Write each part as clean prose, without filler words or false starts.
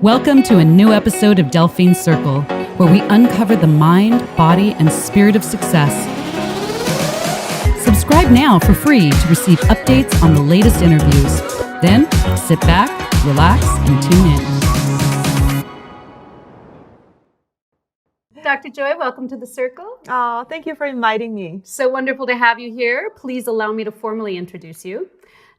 Welcome to a new episode of Delphine Circle, where we uncover the mind, body, and spirit of success. Subscribe now for free to receive updates on the latest interviews. Then, sit back, relax, and tune in. Dr. Joy, welcome to the Circle. Oh, thank you for inviting me. So wonderful to have you here. Please allow me to formally introduce you.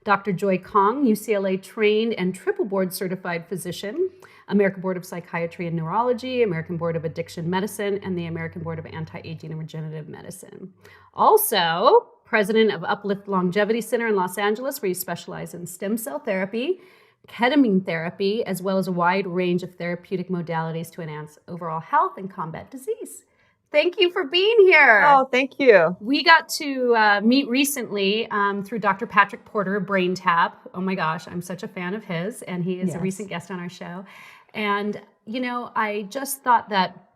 Dr. Joy Kong, UCLA trained and triple board certified physician, American Board of Psychiatry and Neurology, American Board of Addiction Medicine, and the American Board of Anti-Aging and Regenerative Medicine. Also, president of Uplift Longevity Center in Los Angeles, where you specialize in stem cell therapy, ketamine therapy, as well as a wide range of therapeutic modalities to enhance overall health and combat disease. Thank you for being here. Oh, thank you. We got to meet recently through Dr. Patrick Porter of BrainTap. Oh my gosh, I'm such a fan of his, and he is a recent guest on our show. And, you know, I just thought that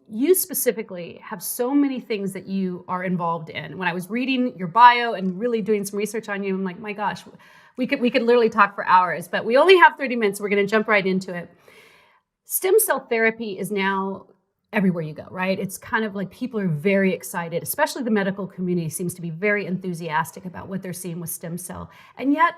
you specifically have so many things that you are involved in. When I was reading your bio and really doing some research on you, I'm like, my gosh, we could literally talk for hours, but we only have 30 minutes. So we're going to jump right into it. Stem cell therapy is now everywhere you go, right? It's kind of like people are very excited, especially the medical community seems to be very enthusiastic about what they're seeing with stem cell. And yet,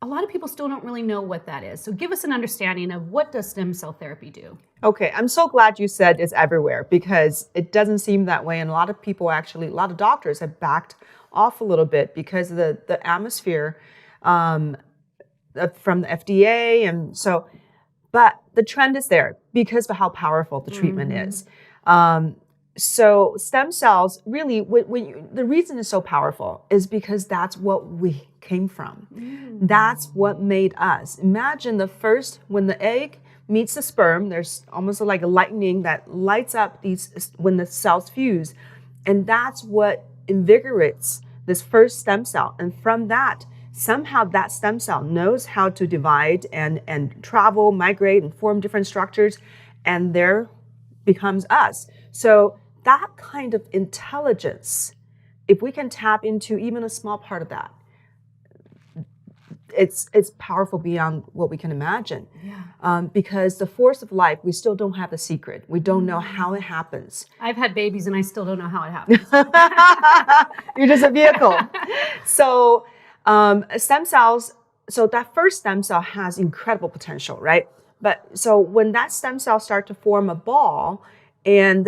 a lot of people still don't really know what that is. So give us an understanding of what does stem cell therapy do? Okay, I'm so glad you said it's everywhere because it doesn't seem that way. And a lot of people actually, a lot of doctors have backed off a little bit because of the atmosphere from the FDA. And so, but the trend is there because of how powerful the treatment is. So stem cells, really, the reason it's so powerful is because that's what we came from. That's what made us. Imagine when the egg meets the sperm, there's almost like a lightning that lights up when the cells fuse. And that's what invigorates this first stem cell. And from that, somehow that stem cell knows how to divide and travel, migrate, and form different structures. And there becomes us. So that kind of intelligence, if we can tap into even a small part of that, it's powerful beyond what we can imagine. Yeah. Because the force of life, we still don't have the secret. We don't know how it happens. I've had babies and I still don't know how it happens. You're just a vehicle. So stem cells, so that first stem cell has incredible potential, right? But so when that stem cell starts to form a ball, and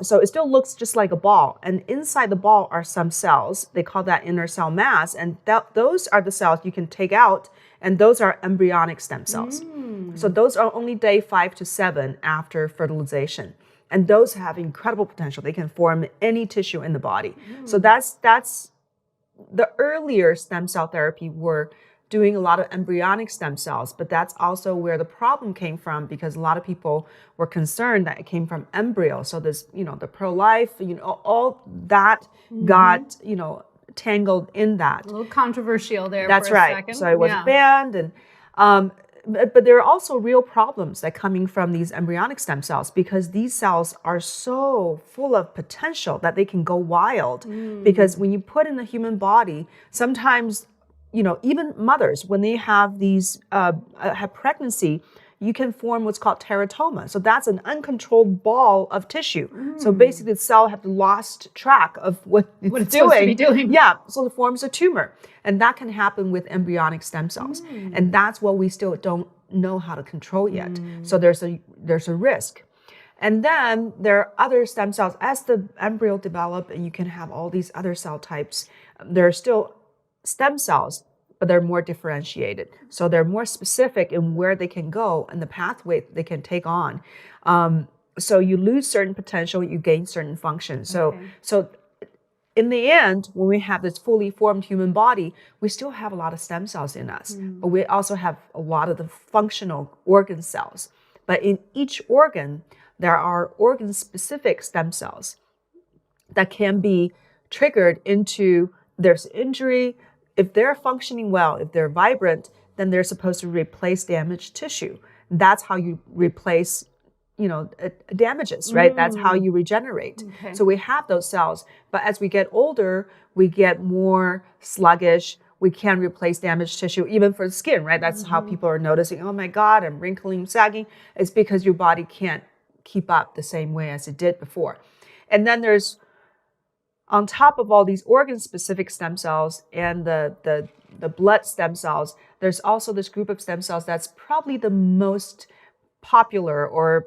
so it still looks just like a ball. And inside the ball are some cells. They call that inner cell mass. And those are the cells you can take out. And those are embryonic stem cells. So those are only day 5 to 7 after fertilization. And those have incredible potential. They can form any tissue in the body. So that's the earlier stem cell therapy were doing a lot of embryonic stem cells, but that's also where the problem came from because a lot of people were concerned that it came from embryo. So this, the pro-life, all that got, tangled in that. A little controversial there. That's for a right. second. So it was banned, and but there are also real problems that coming from these embryonic stem cells because these cells are so full of potential that they can go wild. Because when you put in the human body, sometimes even mothers, when they have have pregnancy, you can form what's called teratoma. So that's an uncontrolled ball of tissue. So basically the cell have lost track of what it's doing. Supposed to be doing. Yeah, so it forms a tumor. And that can happen with embryonic stem cells. And that's what we still don't know how to control yet. So there's a risk. And then there are other stem cells. As the embryo develop and you can have all these other cell types, there are still stem cells, but they're more differentiated. So they're more specific in where they can go and the pathway they can take on. So you lose certain potential, you gain certain functions. So in the end, when we have this fully formed human body, we still have a lot of stem cells in us, but we also have a lot of the functional organ cells. But in each organ, there are organ-specific stem cells that can be triggered into there's injury. If they're functioning well, if they're vibrant, then they're supposed to replace damaged tissue. That's how you replace, damages, right? That's how you regenerate. Okay. So we have those cells, but as we get older, we get more sluggish. we can replace damaged tissue, even for the skin, right? That's how people are noticing, oh my God, I'm wrinkling, sagging. It's because your body can't keep up the same way as it did before. And then there's, on top of all these organ-specific stem cells and the blood stem cells, there's also this group of stem cells that's probably the most popular or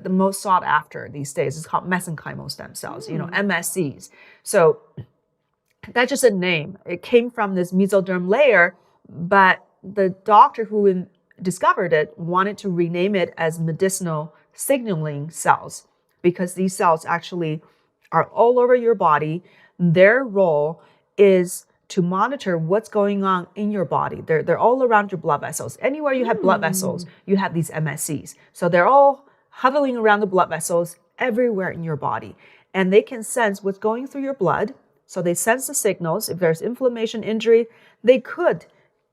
the most sought after these days. It's called mesenchymal stem cells, MSCs. So that's just a name. It came from this mesoderm layer, but the doctor who discovered it wanted to rename it as medicinal signaling cells because these cells actually are all over your body. Their role is to monitor what's going on in your body. They're all around your blood vessels. Anywhere you have blood vessels, you have these MSCs. So they're all huddling around the blood vessels everywhere in your body. And they can sense what's going through your blood. So they sense the signals. If there's inflammation, injury, they could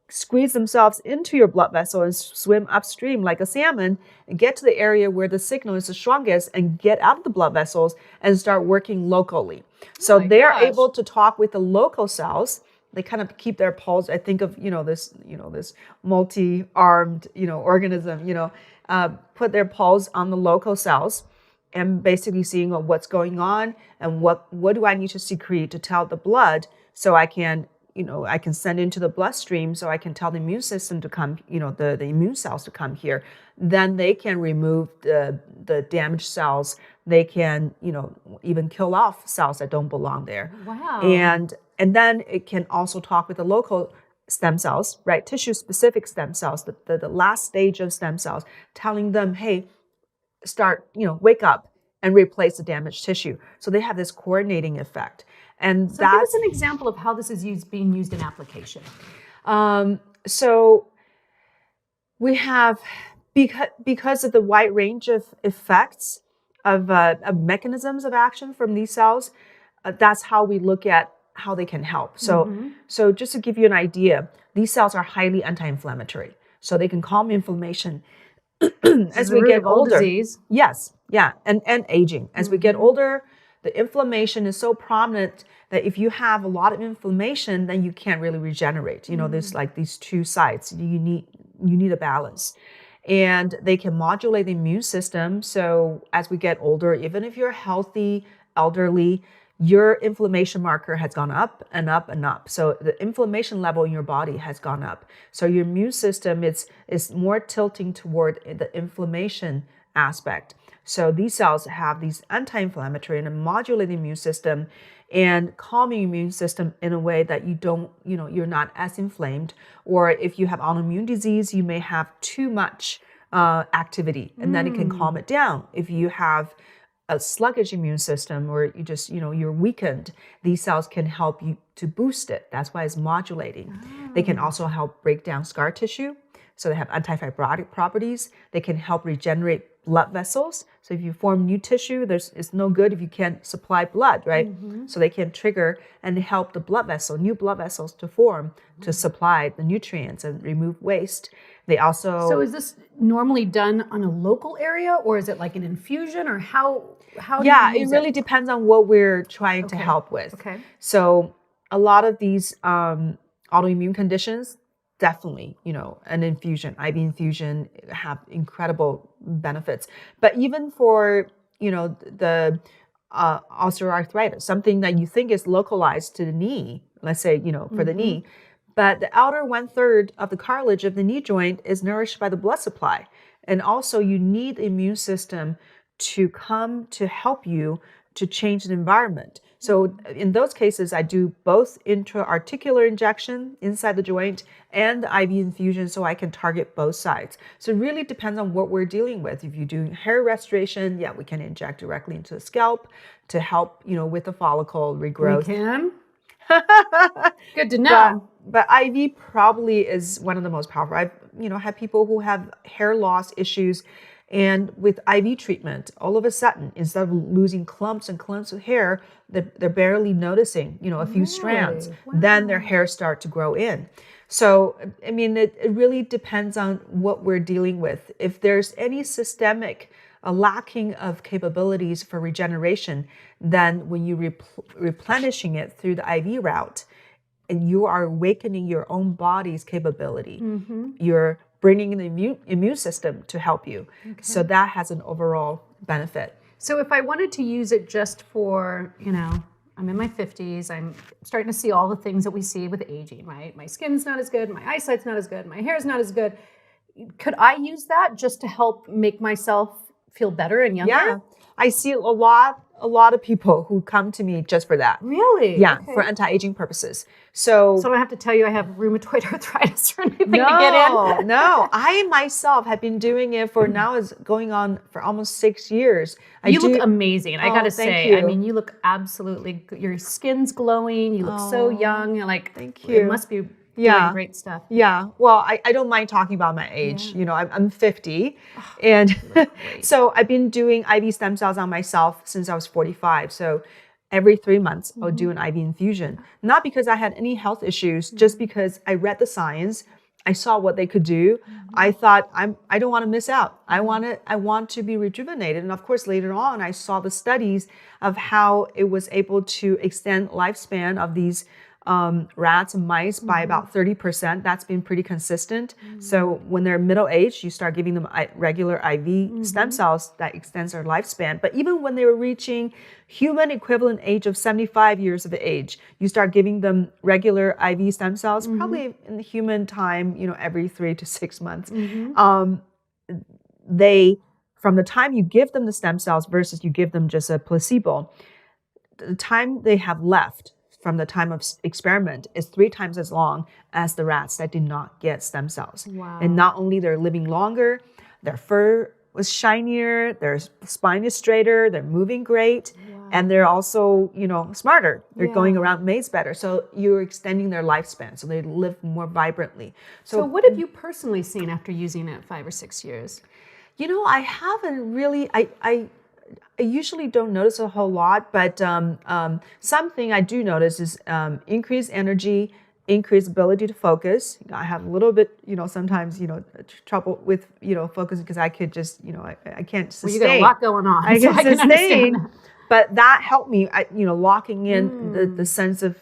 squeeze themselves into your blood vessel and swim upstream like a salmon and get to the area where the signal is the strongest and get out of the blood vessels and start working locally. So they're able to talk with the local cells. They kind of keep their pulse. I think of, this multi-armed, organism, put their pulse on the local cells and basically seeing what's going on and what do I need to secrete to tell the blood so I can send into the bloodstream so I can tell the immune system to come, the immune cells to come here. Then they can remove the damaged cells. They can, even kill off cells that don't belong there. Wow. And then it can also talk with the local stem cells, right? Tissue-specific stem cells, the last stage of stem cells, telling them, hey, start, wake up and replace the damaged tissue. So they have this coordinating effect. And so give us an example of how this is being used in application. So we have, because of the wide range of effects of mechanisms of action from these cells, that's how we look at how they can help. So just to give you an idea, these cells are highly anti-inflammatory. So they can calm inflammation as we get older. Disease. Yes, yeah, and aging. As we get older, the inflammation is so prominent that if you have a lot of inflammation, then you can't really regenerate. There's like these two sides. You need a balance. And they can modulate the immune system. So as we get older, even if you're healthy, elderly, your inflammation marker has gone up and up and up. So the inflammation level in your body has gone up. So your immune system is more tilting toward the inflammation aspect. So these cells have these anti-inflammatory and modulate the immune system and calming immune system in a way that you're not as inflamed. Or if you have autoimmune disease, you may have too much activity and then it can calm it down. If you have a sluggish immune system or you're weakened, these cells can help you to boost it. That's why it's modulating. They can also help break down scar tissue. So they have antifibrotic properties. They can help regenerate blood vessels. So if you form new tissue, it's no good if you can't supply blood, right? So they can trigger and help the new blood vessels to form to supply the nutrients and remove waste. They also... So is this normally done on a local area or is it like an infusion or how do you use it really depends on what we're trying to help with. Okay. So a lot of these autoimmune conditions, definitely, an infusion, IV infusion have incredible benefits. But even for, the osteoarthritis, something that you think is localized to the knee, let's say, for the knee, but the outer 1/3 of the cartilage of the knee joint is nourished by the blood supply. And also you need the immune system to come to help you to change the environment. So in those cases, I do both intra-articular injection inside the joint and the IV infusion so I can target both sides. So it really depends on what we're dealing with. If you're doing hair restoration, we can inject directly into the scalp to help, with the follicle regrowth. We can? Good to know. But IV probably is one of the most powerful. I've, had people who have hair loss issues, and with IV treatment, all of a sudden, instead of losing clumps and clumps of hair, they're barely noticing, a few strands. Wow. Then their hair start to grow in. So, I mean, it really depends on what we're dealing with. If there's any systemic lacking of capabilities for regeneration, then when you replenishing it through the IV route, and you are awakening your own body's capability. You're bringing the immune system to help you. So that has an overall benefit. So if I wanted to use it just for, I'm in my 50s, I'm starting to see all the things that we see with aging, right? My skin's not as good, my eyesight's not as good, my hair's not as good. Could I use that just to help make myself feel better and younger? Yeah, I see a lot of people who come to me just for that. Really? Yeah, Okay. for anti-aging purposes. So I don't have to tell you I have rheumatoid arthritis or anything to get in? No. I myself have been doing it for now is going on for almost 6 years. You look amazing. I gotta thank say, you. I mean, you look absolutely, your skin's glowing. You look so young. Thank you. It must be doing great stuff. Yeah. Well, I don't mind talking about my age. I'm 50. And so I've been doing IV stem cells on myself since I was 45. So every 3 months, I'll do an IV infusion. Not because I had any health issues, just because I read the science. I saw what they could do. I thought, I don't want to miss out. I want to be rejuvenated. And of course, later on, I saw the studies of how it was able to extend lifespan of these rats and mice by about 30%. That's been pretty consistent. So when they're middle aged, you start giving them regular IV stem cells that extends their lifespan. But even when they were reaching human equivalent age of 75 years of age, you start giving them regular IV stem cells, probably in the human time, every 3 to 6 months. They, from the time you give them the stem cells versus you give them just a placebo, the time they have left from the time of experiment is 3 times as long as the rats that did not get stem cells. Wow. And not only they're living longer, their fur was shinier, their spine is straighter, they're moving great, and they're also, smarter. They're going around maze better. So you're extending their lifespan, so they live more vibrantly. So what have you personally seen after using it 5 or 6 years? I haven't really, I usually don't notice a whole lot, but something I do notice is increased energy, increased ability to focus. I have a little bit, sometimes, trouble with, focusing because I could just, I can't sustain. Well, you got a lot going on. I so can sustain, but that helped me, locking in the sense of,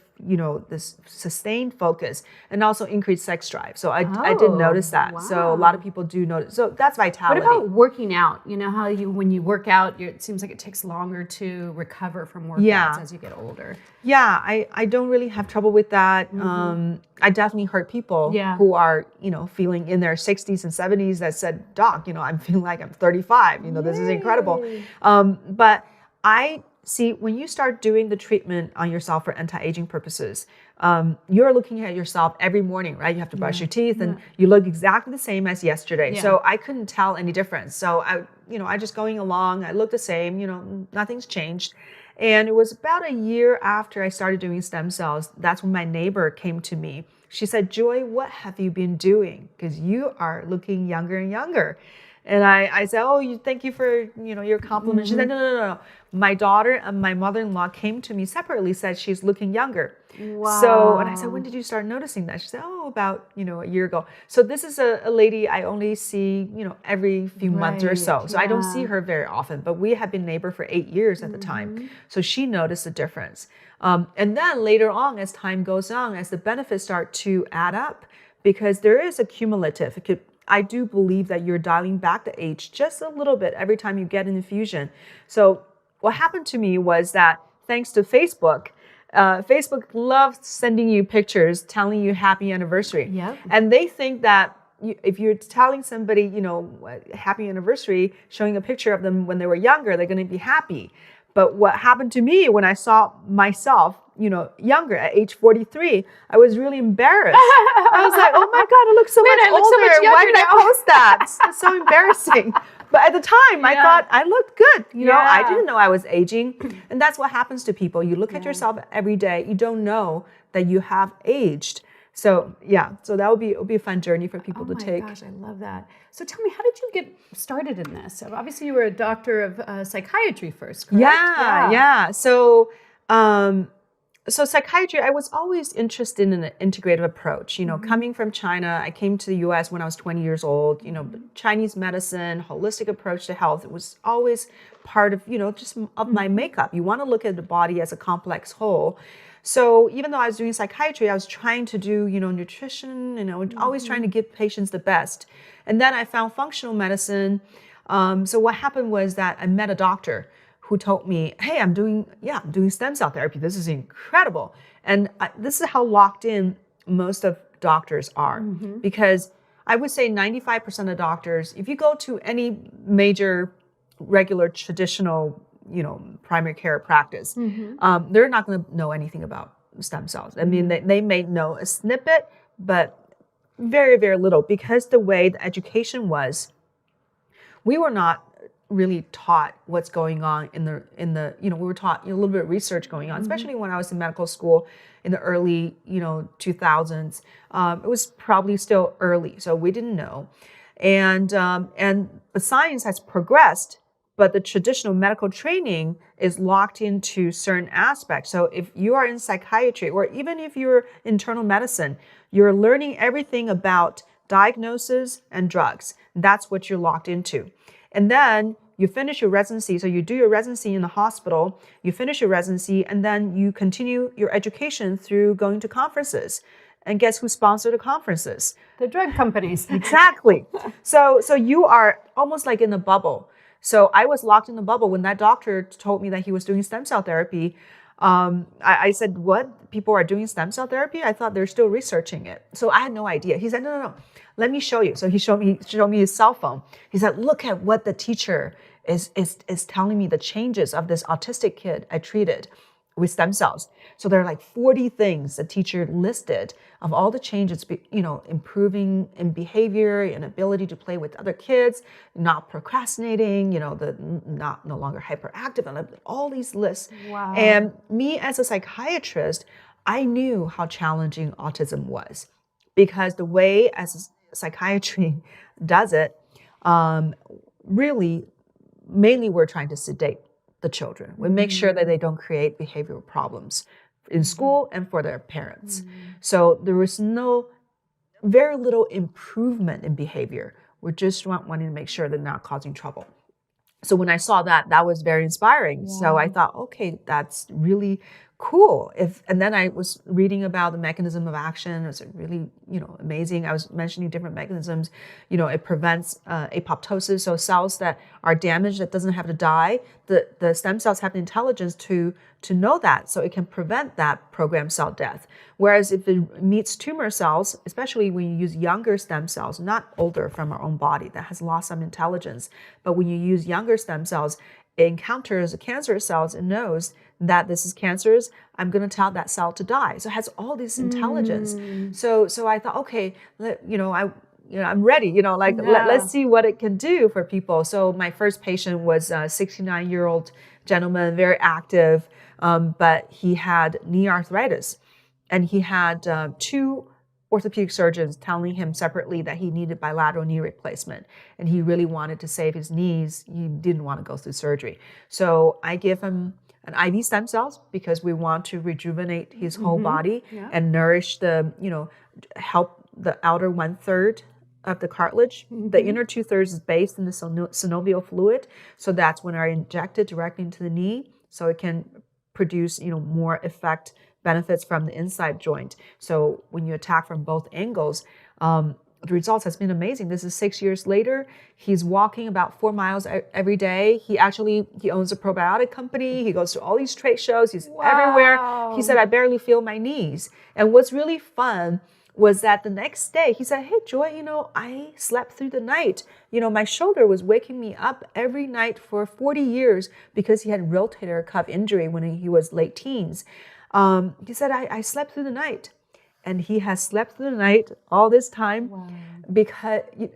this sustained focus and also increased sex drive. So I did notice that. So a lot of people do notice. So that's vitality. What about working out? You know how when you work out, it seems like it takes longer to recover from workouts as you get older. Yeah, I don't really have trouble with that. I definitely heard people who are, feeling in their 60s and 70s that said, Doc, I'm feeling like I'm 35. This is incredible. But I see, when you start doing the treatment on yourself for anti-aging purposes, you're looking at yourself every morning, right? You have to brush your teeth and you look exactly the same as yesterday. So I couldn't tell any difference. So I just going along, I look the same, nothing's changed. And it was about a year after I started doing stem cells, that's when my neighbor came to me. She said, Joy, what have you been doing? Because you are looking younger and younger. And I said, thank you for, your compliment. She said, no. My daughter and my mother-in-law came to me separately, said she's looking younger. Wow. So, and I said, when did you start noticing that? She said, about, a year ago. So this is a lady I only see, every few months or so. So I don't see her very often, but we have been neighbor for 8 years at the time. So she noticed the difference. And then later on, as time goes on, as the benefits start to add up, because there is a cumulative, I do believe that you're dialing back the age just a little bit every time you get an infusion. So what happened to me was that thanks to Facebook, Facebook loves sending you pictures telling you happy anniversary. Yep. And they think that if you're telling somebody, happy anniversary, showing a picture of them when they were younger, they're going to be happy. But what happened to me when I saw myself, younger at age 43, I was really embarrassed. I was like, oh my God, I look so much older. Why did I post that? It's so embarrassing. But at the time, I thought I looked good. I didn't know I was aging. And that's what happens to people. You look at yourself every day. You don't know that you have aged. So so that would be a fun journey for people to take. Oh my gosh, I love that. So tell me, how did you get started in this? So obviously you were a doctor of psychiatry first, correct? Yeah. So psychiatry, I was always interested in an integrative approach. Coming from China, I came to the US when I was 20 years old. Chinese medicine, holistic approach to health, it was always part of, just of my makeup. You want to look at the body as a complex whole. So even though I was doing psychiatry, I was trying to do, nutrition, always trying to give patients the best. And then I found functional medicine. So what happened was that I met a doctor who told me, hey, I'm doing stem cell therapy. This is incredible. And this is how locked in most of doctors are, because I would say 95% of doctors, if you go to any major regular traditional primary care practice, they're not going to know anything about stem cells. I mean, they may know a snippet, but very, very little, because the way the education was, we were not really taught what's going on in the we were taught a little bit of research going on, especially when I was in medical school in the early 2000s. It was probably still early, so we didn't know, and the science has progressed, but the traditional medical training is locked into certain aspects. So if you are in psychiatry, or even if you're internal medicine, you're learning everything about diagnosis and drugs. That's what you're locked into. And then you finish your residency. So you do your residency in the hospital, you finish your residency, and then you continue your education through going to conferences. And guess who sponsored the conferences? The drug companies. Exactly. So you are almost like in a bubble. So I was locked in the bubble. When that doctor told me that he was doing stem cell therapy, I said, what? People are doing stem cell therapy? I thought they're still researching it. So I had no idea. He said, no. Let me show you. So he showed me his cell phone. He said, look at what the teacher is telling me, the changes of this autistic kid I treated with stem cells. So there are like 40 things the teacher listed of all the changes, improving in behavior and ability to play with other kids, not procrastinating, no longer hyperactive, and all these lists. Wow. And me as a psychiatrist, I knew how challenging autism was, because the way as psychiatry does it, really, mainly we're trying to sedate the children. We make sure that they don't create behavioral problems in school and for their parents. So there was very little improvement in behavior. We're just wanting to make sure they're not causing trouble. So when I saw that was very inspiring. Yeah. So I thought, okay, that's really cool. And then I was reading about the mechanism of action. It was really, amazing. I was mentioning different mechanisms. It prevents apoptosis, so cells that are damaged that doesn't have to die. The stem cells have the intelligence to know that, so it can prevent that programmed cell death. Whereas if it meets tumor cells, especially when you use younger stem cells, not older from our own body that has lost some intelligence, but when you use younger stem cells, it encounters cancerous cells and knows that this is cancerous. I'm going to tell that cell to die. So it has all this intelligence. So I thought, okay, I'm ready. Let's see what it can do for people. So my first patient was a 69-year-old gentleman, very active, but he had knee arthritis, and he had 2 orthopedic surgeons telling him separately that he needed bilateral knee replacement, and he really wanted to save his knees. He didn't want to go through surgery. So I give him an IV stem cells because we want to rejuvenate his whole body and nourish help the outer 1/3 of the cartilage. The inner 2/3 is based in the synovial fluid. So that's when I inject it directly into the knee, so it can produce, more effect benefits from the inside joint. So when you attack from both angles, the results has been amazing. This is 6 years later. He's walking about 4 miles every day. He owns a probiotic company. He goes to all these trade shows. He's everywhere. He said, I barely feel my knees. And what's really fun was that the next day he said, hey, Joy, I slept through the night. My shoulder was waking me up every night for 40 years because he had rotator cuff injury when he was late teens. He said, I slept through the night. And he has slept through the night all this time. Wow.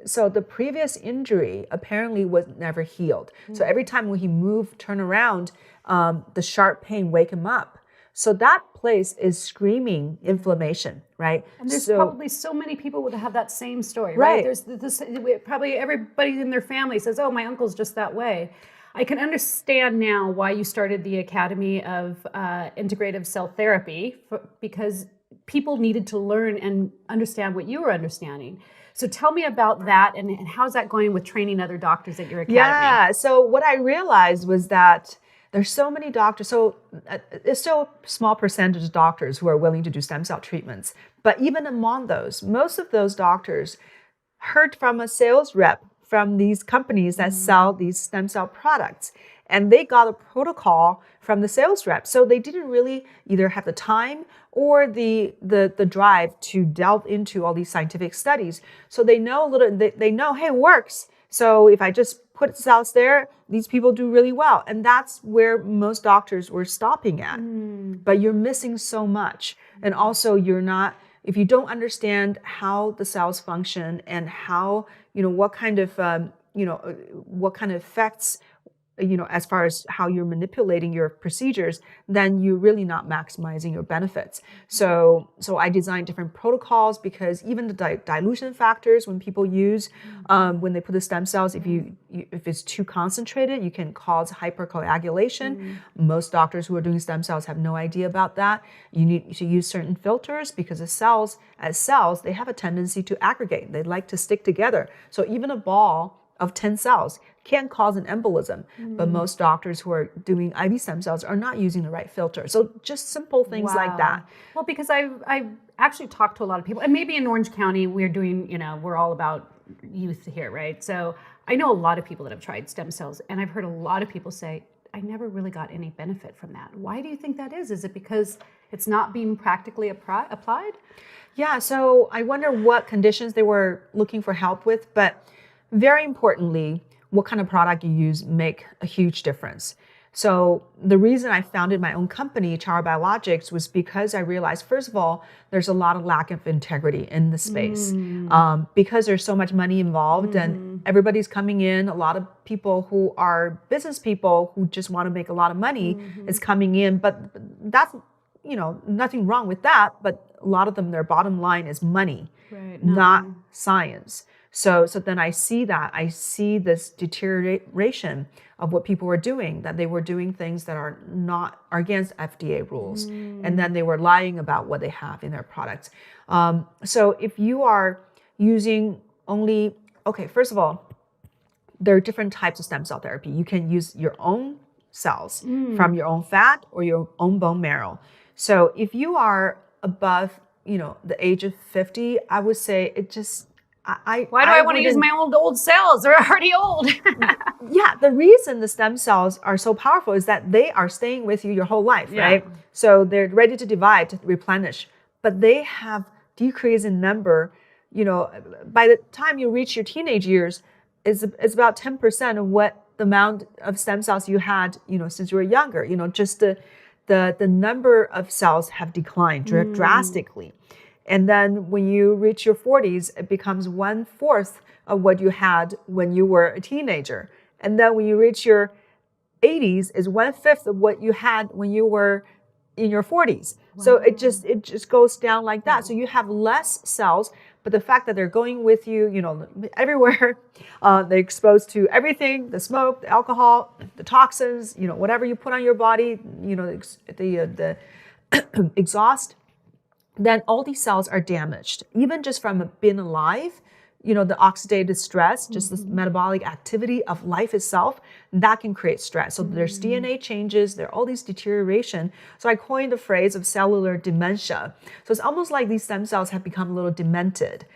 So the previous injury apparently was never healed. So every time when he moved, turn around, the sharp pain wake him up. So that place is screaming inflammation, right? And there's probably so many people would have that same story, right? There's probably everybody in their family says, oh, my uncle's just that way. I can understand now why you started the Academy of Integrative Cell Therapy, because people needed to learn and understand what you were understanding. So tell me about that, and how's that going with training other doctors at your academy? Yeah, so what I realized was that There's so many doctors. So it's still a small percentage of doctors who are willing to do stem cell treatments. But even among those, most of those doctors heard from a sales rep from these companies that sell these stem cell products. And they got a protocol from the sales rep. So they didn't really either have the time or the drive to delve into all these scientific studies. So they know they know, hey, it works. So if I just put cells there, these people do really well. And that's where most doctors were stopping at. But you're missing so much. And also if you don't understand how the cells function and how, what kind of effects, as far as how you're manipulating your procedures, then you're really not maximizing your benefits. So I designed different protocols because even the dilution factors when people use, when they put the stem cells, if it's too concentrated, you can cause hypercoagulation. Most doctors who are doing stem cells have no idea about that. You need to use certain filters because the cells, they have a tendency to aggregate. They like to stick together. So even a ball of 10 cells can cause an embolism, but most doctors who are doing IV stem cells are not using the right filter. So just simple things like that. Well, because I've actually talked to a lot of people, and maybe in Orange County we're doing, we're all about youth here, right? So I know a lot of people that have tried stem cells, and I've heard a lot of people say, I never really got any benefit from that. Why do you think that is? Is it because it's not being practically applied? Yeah, so I wonder what conditions they were looking for help with, but very importantly, what kind of product you use make a huge difference. So the reason I founded my own company, Chara Biologics, was because I realized, first of all, there's a lot of lack of integrity in the space because there's so much money involved and everybody's coming in. A lot of people who are business people who just want to make a lot of money is coming in, but that's, nothing wrong with that. But a lot of them, their bottom line is money, not science. So then I see this deterioration of what people were doing, that they were doing things that are against FDA rules. And then they were lying about what they have in their products. So if you are using first of all, there are different types of stem cell therapy. You can use your own cells from your own fat or your own bone marrow. So if you are above, the age of 50, I would say why do I want to use my old cells? They're already old. Yeah, the reason the stem cells are so powerful is that they are staying with you your whole life, right? So they're ready to divide, to replenish, but they have decreased in number. By the time you reach your teenage years, it's about 10% of what the amount of stem cells you had, since you were younger. Just the number of cells have declined drastically. And then when you reach your 40s, it becomes 1/4 of what you had when you were a teenager. And then when you reach your 80s, is 1/5 of what you had when you were in your 40s. Wow. So it just goes down like that. So you have less cells, but the fact that they're going with you, everywhere, they're exposed to everything, the smoke, the alcohol, the toxins, whatever you put on your body, the exhaust, then all these cells are damaged. Even just from being alive, the oxidative stress, just the metabolic activity of life itself, that can create stress. So there's DNA changes, there are all these deterioration. So I coined the phrase of cellular dementia. So it's almost like these stem cells have become a little demented.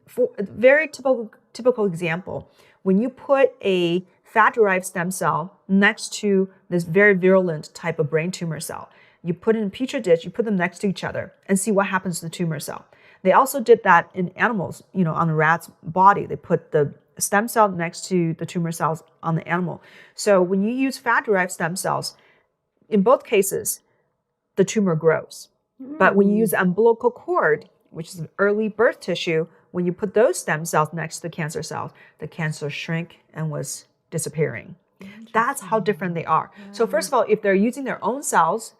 For a very typical example, when you put a fat-derived stem cell next to this very virulent type of brain tumor cell, you put it in a petri dish, you put them next to each other and see what happens to the tumor cell. They also did that in animals, on a rat's body. They put the stem cell next to the tumor cells on the animal. So when you use fat-derived stem cells, in both cases, the tumor grows. But when you use umbilical cord, which is early birth tissue, when you put those stem cells next to the cancer cells, the cancer shrank and was disappearing. That's how different they are. Wow. So first of all, if they're using their own cells,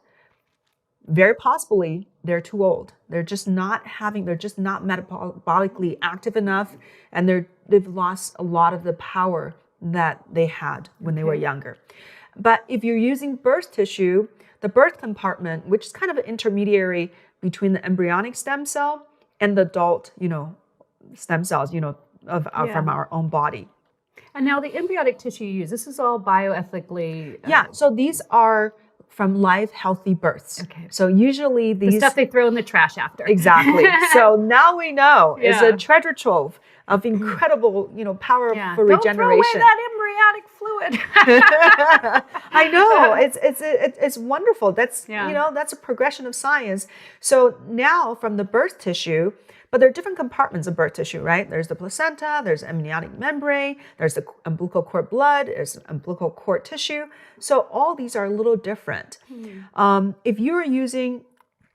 very possibly they're too old. They're just not metabolically active enough, and they've lost a lot of the power that they had when they were younger. But if you're using birth tissue, the birth compartment, which is kind of an intermediary between the embryonic stem cell and the adult, stem cells, from our own body. And now the embryonic tissue you use, this is all bioethically. Yeah, so these are from live, healthy births. Okay. So usually the these stuff they throw in the trash after. Exactly. So now we know it's Yeah. a treasure trove of incredible, power for regeneration. Don't throw away that embryonic fluid. I know it's wonderful. That's Yeah. that's a progression of science. So now from the birth tissue, but there are different compartments of birth tissue, right? There's the placenta, there's amniotic membrane, there's the umbilical cord blood, there's umbilical cord tissue. So all these are a little different. If you're using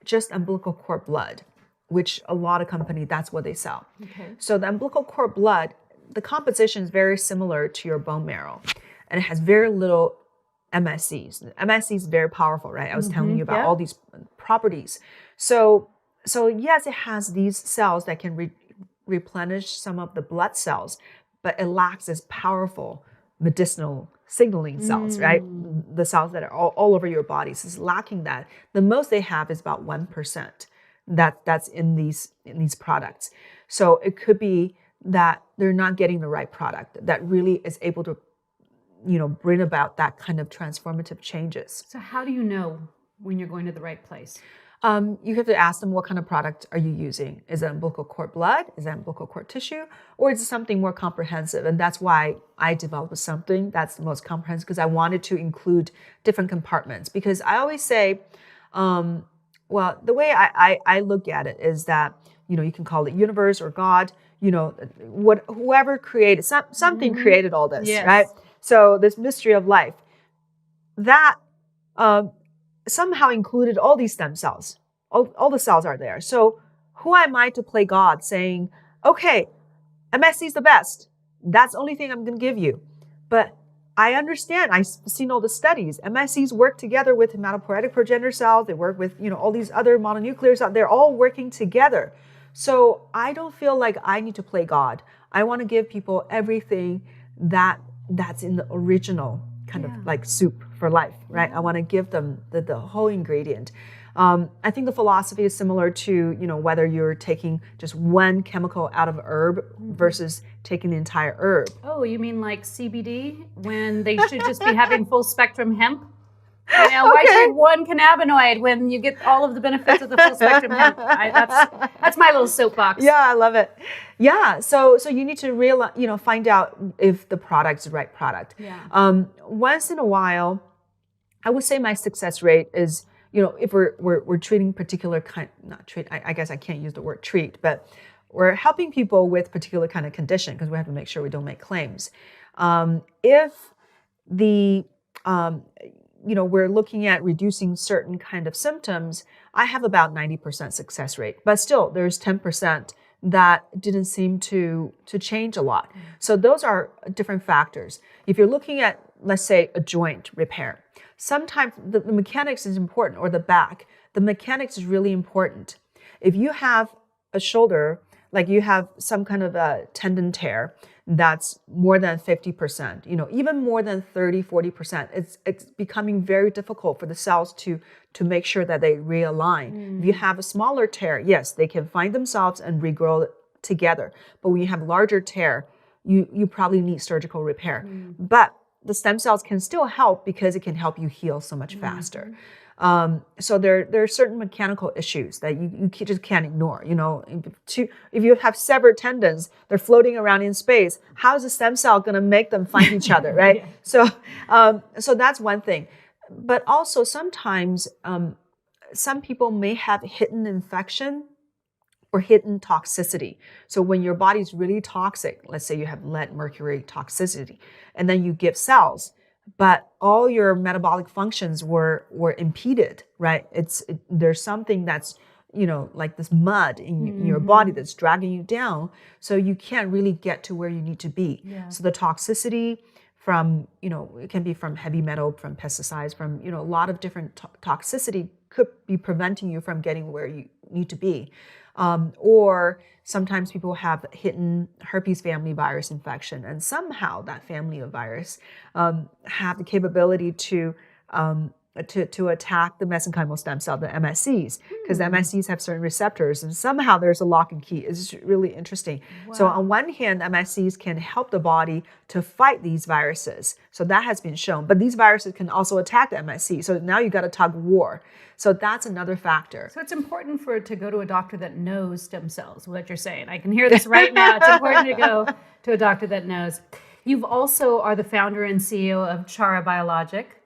just umbilical cord blood, which a lot of companies, that's what they sell. Okay. So the umbilical cord blood, the composition is very similar to your bone marrow, and it has very little MSCs. MSCs is very powerful, right? I was telling you about all these properties. So yes, it has these cells that can replenish some of the blood cells, but it lacks this powerful medicinal signaling cells, right? The cells that are all over your body. So it's lacking that. The most they have is about 1% that's in these products. So it could be that they're not getting the right product that really is able to, bring about that kind of transformative changes. So how do you know when you're going to the right place? You have to ask them, what kind of product are you using? Is it umbilical cord blood? Is it umbilical cord tissue? Or is it something more comprehensive? And that's why I developed something that's the most comprehensive, because I wanted to include different compartments. Because I always say, well, the way I look at it is that, you can call it universe or God, whoever created, something created all this, right? So this mystery of life, that somehow included all these stem cells. All the cells are there. So who am I to play God saying, okay, MSC is the best. That's the only thing I'm going to give you. But I understand. I've seen all the studies. MSCs work together with hematopoietic progenitor cells. They work with, all these other mononuclear cells. They're all working together. So I don't feel like I need to play God. I want to give people everything that's in the original kind of like soup for life, right? I want to give them the whole ingredient. I think the philosophy is similar to, whether you're taking just one chemical out of a herb versus taking the entire herb. Oh, you mean like CBD, when they should just be having full spectrum hemp? Why take one cannabinoid when you get all of the benefits of the full spectrum hemp? That's my little soapbox. Yeah, I love it. Yeah, so you need to realize, find out if the product's the right product. Yeah. Once in a while, I would say my success rate is, if we're treating particular kind, not treat, I guess I can't use the word treat, but we're helping people with particular kind of condition, because we have to make sure we don't make claims. If the we're looking at reducing certain kind of symptoms, I have about 90% success rate. But still, there's 10% that didn't seem to change a lot. So those are different factors. If you're looking at, let's say, a joint repair, sometimes the mechanics is important, or the back. The mechanics is really important. If you have a shoulder, like you have some kind of a tendon tear, that's more than 50%, even more than 30, 40%. It's becoming very difficult for the cells to make sure that they realign. If you have a smaller tear, yes, they can find themselves and regrow together. But when you have larger tear, you probably need surgical repair. But the stem cells can still help, because it can help you heal so much faster. So there are certain mechanical issues that you just can't ignore. If you have severed tendons, they're floating around in space. How is the stem cell going to make them find each other, right? So that's one thing. But also sometimes some people may have hidden infection or hidden toxicity. So when your body's really toxic, let's say you have lead, mercury toxicity, and then you give cells, but all your metabolic functions were impeded, right? There's something that's, like this mud in your body that's dragging you down, so you can't really get to where you need to be. So the toxicity from, it can be from heavy metal, from pesticides, from, a lot of different toxicity could be preventing you from getting where you need to be. Or sometimes people have hidden herpes family virus infection, and somehow that family of virus have the capability to to attack the mesenchymal stem cell, the MSCs, because the MSCs have certain receptors, and somehow there's a lock and key. It's really interesting. Wow. So on one hand, MSCs can help the body to fight these viruses. So that has been shown. But these viruses can also attack the MSC. So now you got to tug war. So that's another factor. So it's important to go to a doctor that knows stem cells, what you're saying. I can hear this right now. It's important to go to a doctor that knows. You've also are the founder and CEO of Chara Biologic,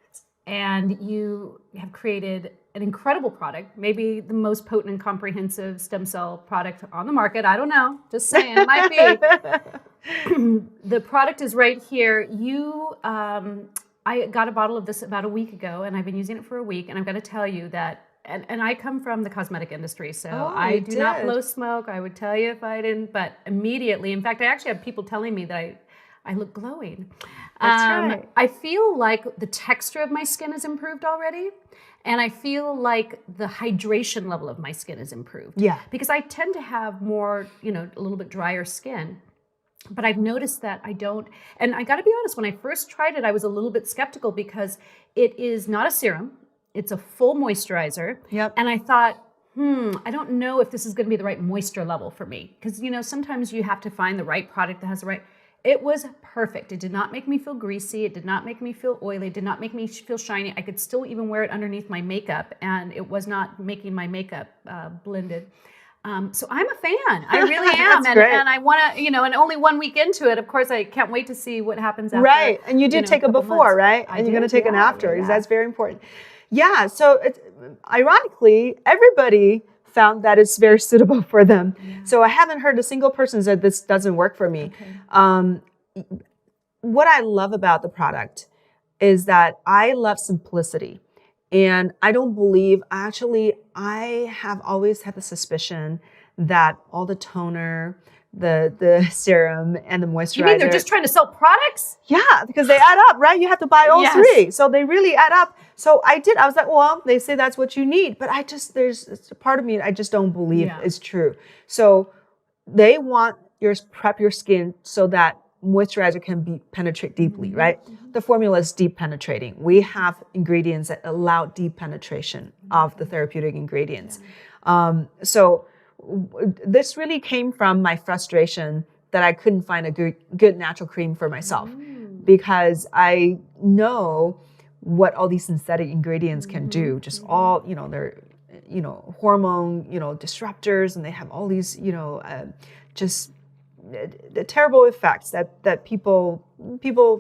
and you have created an incredible product, maybe the most potent and comprehensive stem cell product on the market. I don't know, just saying, it might be. The product is right here. I got a bottle of this about a week ago, and I've been using it for a week, and I've got to tell you that, and I come from the cosmetic industry, so I do not blow smoke. I would tell you if I didn't, but immediately, in fact, I actually have people telling me that I look glowing. That's right. I feel like the texture of my skin has improved already. And I feel like the hydration level of my skin has improved. Yeah. Because I tend to have more, a little bit drier skin. But I've noticed that I don't, and I gotta be honest, when I first tried it, I was a little bit skeptical because it is not a serum. It's a full moisturizer. Yep. And I thought, I don't know if this is gonna be the right moisture level for me. Because, sometimes you have to find the right product that has the right. It was perfect. It did not make me feel greasy. It did not make me feel oily. It did not make me feel shiny. I could still even wear it underneath my makeup, and it was not making my makeup blended. So I'm a fan. I really am. And I want to, and only 1 week into it, of course, I can't wait to see what happens after. Right. And you did take a before, right? And you're going to take an after. Yeah. That's very important. Yeah. So ironically, everybody found that it's very suitable for them. Yeah. So I haven't heard a single person say this doesn't work for me. Okay. What I love about the product is that I love simplicity. And I don't believe, actually, I have always had the suspicion that all the toner, the serum, and the moisturizer. You mean they're just trying to sell products? Yeah, because they add up, right? You have to buy all three. So they really add up. So I was like, well, they say that's what you need. But there's a part of me I just don't believe is true. So they want prep your skin so that moisturizer can penetrate deeply, right? The formula is deep penetrating. We have ingredients that allow deep penetration of the therapeutic ingredients. So this really came from my frustration that I couldn't find a good natural cream for myself, because I know what all these synthetic ingredients can do. Just all, they're, hormone, disruptors, and they have all these, just the terrible effects that people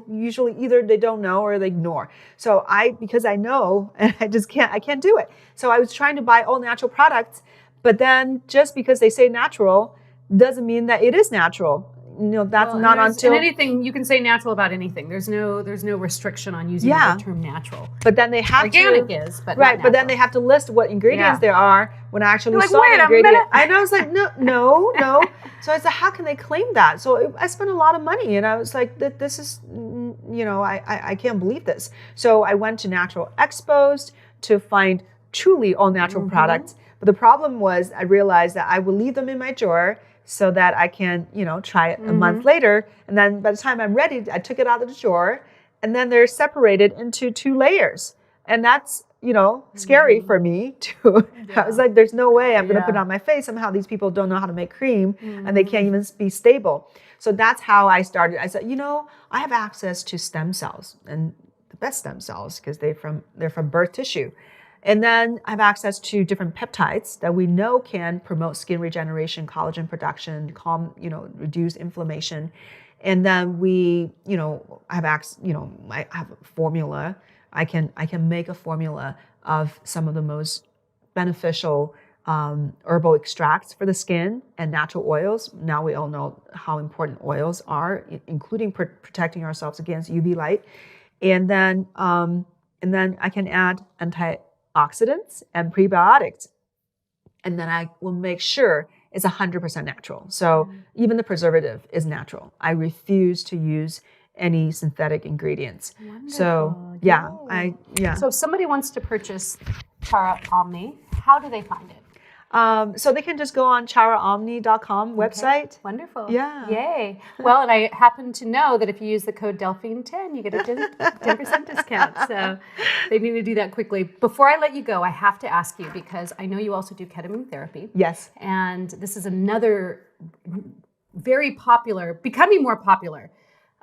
usually either they don't know or they ignore. So because I know, and I can't do it. So I was trying to buy all natural products, but then just because they say natural doesn't mean that it is natural. That's not until. And anything, you can say natural about anything. There's no restriction on using the term natural. But then they have organic is, but right. Not but then they have to list what ingredients there are. When I actually saw the ingredient, and I was like, no. So I said, how can they claim that? So I spent a lot of money, and I was like, this is, I can't believe this. So I went to Natural Exposed to find truly all natural products. But the problem was, I realized that I would leave them in my drawer so that I can, try it a month later. And then by the time I'm ready, I took it out of the drawer, and then they're separated into 2 layers. And that's, scary for me too. I was like, there's no way I'm going to put it on my face. Somehow these people don't know how to make cream, and they can't even be stable. So that's how I started. I said, I have access to stem cells, and the best stem cells, because they're from birth tissue. And then I have access to different peptides that we know can promote skin regeneration, collagen production, reduce inflammation. And then I have I have a formula. I can make a formula of some of the most beneficial herbal extracts for the skin and natural oils. Now we all know how important oils are, including protecting ourselves against UV light. And then I can add antioxidants and prebiotics. And then I will make sure it's 100% natural. So even the preservative is natural. I refuse to use any synthetic ingredients. Wonderful. So So if somebody wants to purchase Chara Omni, how do they find it? So they can just go on charaomni.com website. Wonderful. Yeah. Yay. Well, and I happen to know that if you use the code Delphine10, you get a 10% discount. So they need to do that quickly. Before I let you go, I have to ask you, because I know you also do ketamine therapy. Yes. And this is another very popular, becoming more popular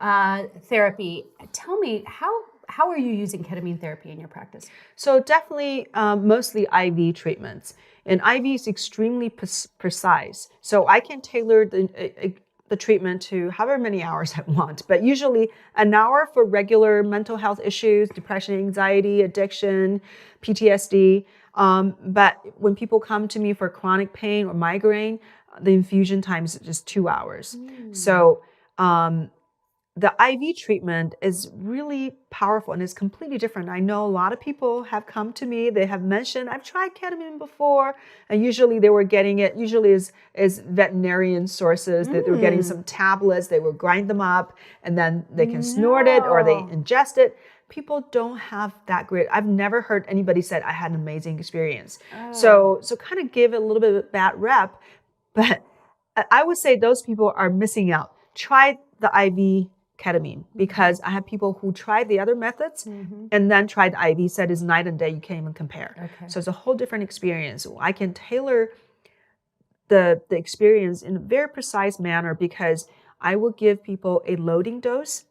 therapy. Tell me, how are you using ketamine therapy in your practice? So definitely mostly IV treatments. And IV is extremely precise. So I can tailor the treatment to however many hours I want, but usually an hour for regular mental health issues, depression, anxiety, addiction, PTSD. But when people come to me for chronic pain or migraine, the infusion time is just 2 hours. So the IV treatment is really powerful and it's completely different. I know a lot of people have come to me, they have mentioned, I've tried ketamine before, and usually they were getting it, usually is veterinarian sources, that they were getting some tablets, they would grind them up, and then they can snort it or they ingest it. People don't have that great, I've never heard anybody said I had an amazing experience. So kind of give it a little bit of a bad rep, but I would say those people are missing out. Try the IV ketamine, because I have people who tried the other methods and then tried the IV, said it's night and day, you can't even compare. So it's a whole different experience. I can tailor the experience in a very precise manner, because I will give people a loading dose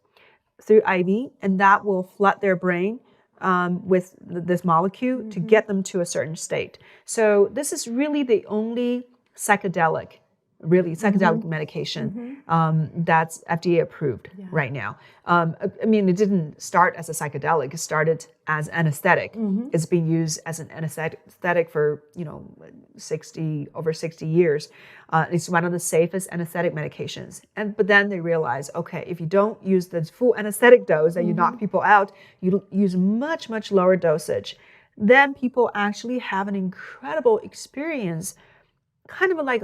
through IV, and that will flood their brain with this molecule to get them to a certain state. So this is really the only psychedelic medication that's FDA approved right now. I mean, it didn't start as a psychedelic. It started as anesthetic. It's been used as an anesthetic for over 60 years. It's one of the safest anesthetic medications. But then they realize, okay, if you don't use the full anesthetic dose and you knock people out, you use much, much lower dosage. Then people actually have an incredible experience, kind of like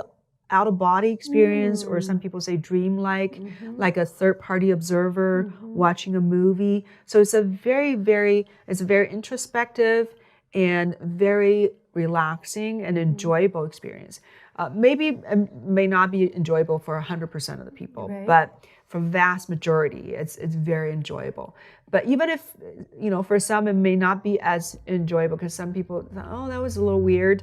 out-of-body experience, or some people say dream-like, like a third-party observer watching a movie. So it's a very introspective and very relaxing and enjoyable experience. Maybe may not be enjoyable for 100% of the people, but for vast majority, it's very enjoyable. But even if, for some it may not be as enjoyable, because some people thought, oh, that was a little weird.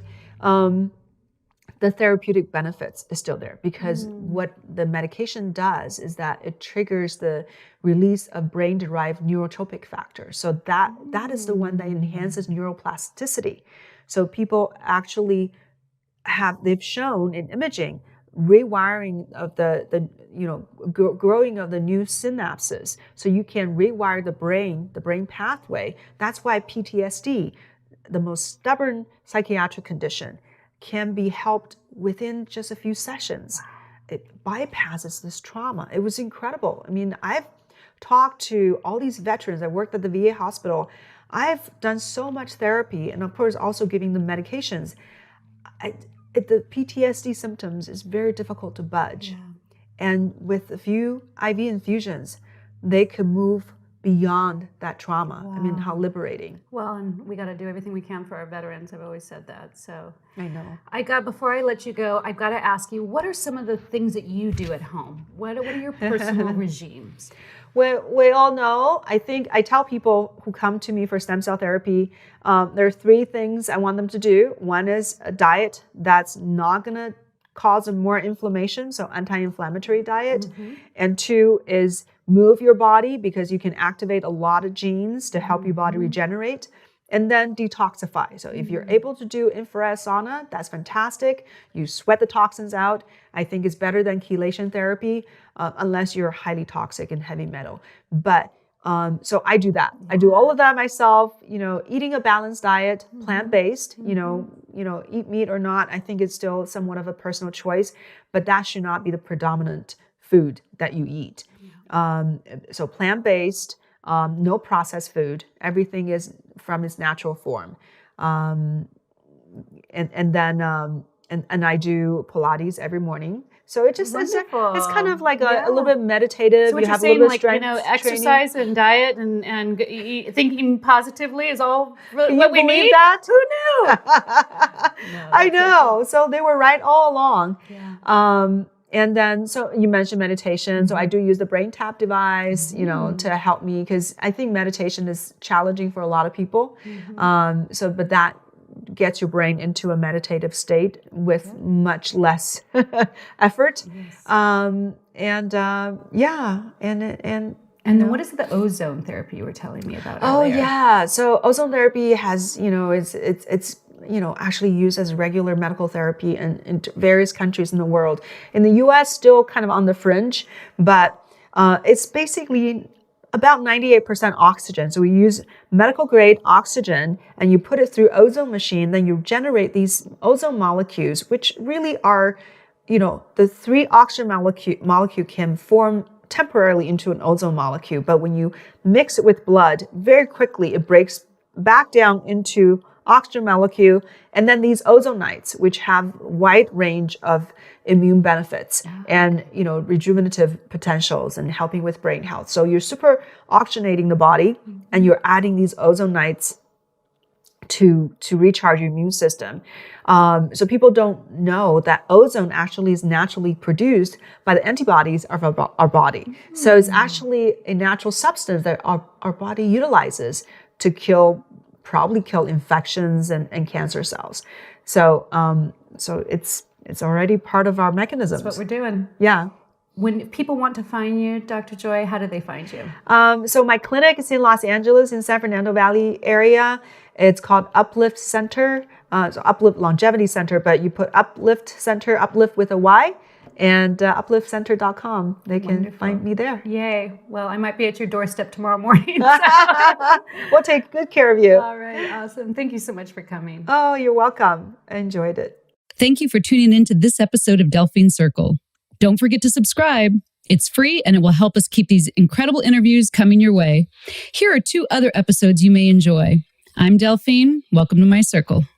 The therapeutic benefits is still there, because what the medication does is that it triggers the release of brain-derived neurotropic factors. So that is the one that enhances neuroplasticity. So people actually they've shown in imaging rewiring of the growing of the new synapses. So you can rewire the brain pathway. That's why PTSD, the most stubborn psychiatric condition, can be helped within just a few sessions. It bypasses this trauma. It was incredible. I mean, I've talked to all these veterans. I worked at the VA hospital. I've done so much therapy, and of course also giving them medications. The PTSD symptoms is very difficult to budge. And with a few IV infusions, they can move beyond that trauma. I mean, how liberating. Well, and we got to do everything we can for our veterans. I've always said that. So I know. Before I let you go, I've got to ask you, what are some of the things that you do at home? What are your personal regimes? Well, we all know, I think I tell people who come to me for stem cell therapy, there are 3 things I want them to do. One is a diet that's not going to cause them more inflammation, so anti-inflammatory diet. And 2 is move your body, because you can activate a lot of genes to help your body regenerate. And then detoxify. So if you're able to do infrared sauna, that's fantastic. You sweat the toxins out. I think it's better than chelation therapy, unless you're highly toxic and heavy metal. But so I do that. I do all of that myself. Eating a balanced diet, plant-based. Eat meat or not, I think it's still somewhat of a personal choice. But that should not be the predominant food that you eat. So plant-based. No processed food. Everything is from its natural form. And then I do Pilates every morning. So it's kind of like a little bit meditative. So what you you're have saying, a little bit like, of strength exercise training. and diet and thinking positively is all Can what you we believe need? that? Who knew? I know. So they were right all along. Yeah. And then, so you mentioned meditation. So I do use the BrainTap device, to help me, because I think meditation is challenging for a lot of people. But that gets your brain into a meditative state with much less effort. And what is the ozone therapy you were telling me about Oh earlier? yeah. So ozone therapy has, it's actually used as regular medical therapy in various countries in the world. In the US, still kind of on the fringe, but it's basically about 98% oxygen. So we use medical grade oxygen and you put it through ozone machine, then you generate these ozone molecules, which really are, the 3 oxygen molecule can form temporarily into an ozone molecule, but when you mix it with blood, very quickly it breaks back down into oxygen molecule, and then these ozonides, which have wide range of immune benefits and rejuvenative potentials and helping with brain health. So you're super oxygenating the body, and you're adding these ozonides to recharge your immune system. So people don't know that ozone actually is naturally produced by the antibodies of our body. So it's actually a natural substance that our body utilizes to probably kill infections and cancer cells. So it's already part of our mechanisms. That's what we're doing. Yeah. When people want to find you, Dr. Joy, how do they find you? So my clinic is in Los Angeles, in San Fernando Valley area. It's called Uplift Center, so Uplift Longevity Center, but you put Uplift Center, Uplift with a Y, and upliftcenter.com. They can find me there. Yay. Well, I might be at your doorstep tomorrow morning. We'll take good care of you. All right. Awesome. Thank you so much for coming. Oh, you're welcome. I enjoyed it. Thank you for tuning in to this episode of Delphine Circle. Don't forget to subscribe. It's free and it will help us keep these incredible interviews coming your way. Here are 2 other episodes you may enjoy. I'm Delphine. Welcome to my circle.